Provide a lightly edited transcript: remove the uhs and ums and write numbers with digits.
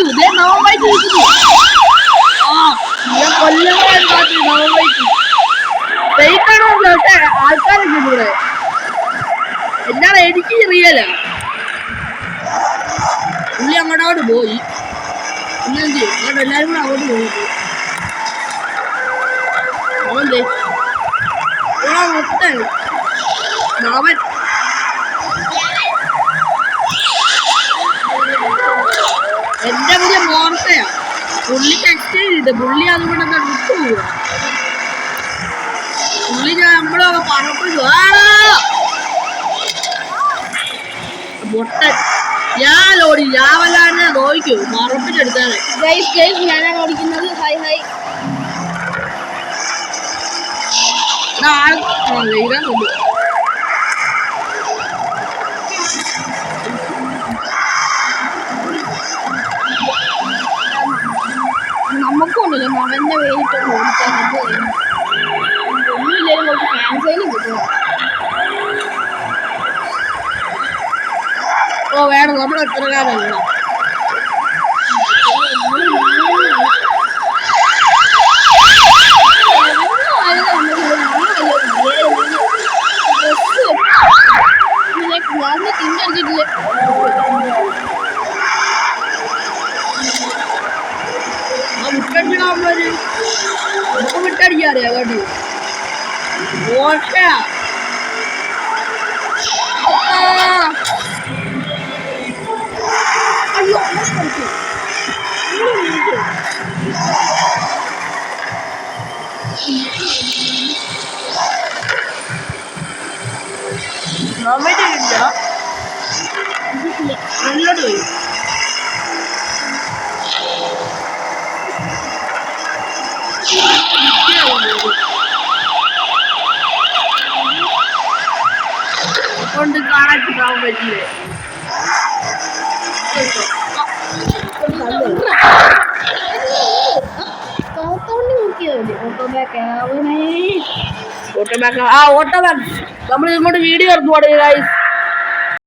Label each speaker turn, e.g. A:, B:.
A: ഇതേ നവമായിട്ട് ആൾക്കാരൊക്കെ ഇവിടെ എന്താണ് എനിക്ക് റിയല പുള്ളി അങ്ങോട്ട് പോയി പിന്നെന്ത് ചെയ്യും എല്ലാരും കൂടെ അങ്ങോട്ട് പോയി അവൻ അവൻ എന്റെ പുതിയ മോർത്തയാ പുള്ളിക്ക് എക്സ്ചേഞ്ച് ചെയ്ത് പുള്ളി അതുകൊണ്ട് വിട്ടു പോവുക പുള്ളി നമ്മളൊക്കെ പറപ്പിച്ചു പൊട്ടൻ ഞാൻ ഓടി ലാവലാനെ നോക്കൂ മറപ്പിച്ചെടുത്താണ് ഞാനാണ് ഓടിക്കുന്നത് ഹൈ ഹൈ നമുക്കൊന്നുമില്ല അവന്റെ വേണ്ടിട്ട് ഓടിക്കാൻ ഒന്നുമില്ലെങ്കിലും കുറച്ച് ഫാൻസൈനും കിട്ടും ഓ വേണം നമ്മൾ എത്ര കാലമല്ല വിട്ടടിക്കണവന്മാര് നമുക്ക് വിട്ടടിക്കാറിയാ കേട്ടോ ഓട്ട അയ്യോ ഇല്ല നല്ലത് പോയി കൊണ്ട് കാണാൻ പറ്റില്ലേ ഓട്ടോ ബാക്ക് നമ്മൾ ഇങ്ങോട്ട് വീഡിയോ ഇറങ്ങുവാണ് ഗൈസ്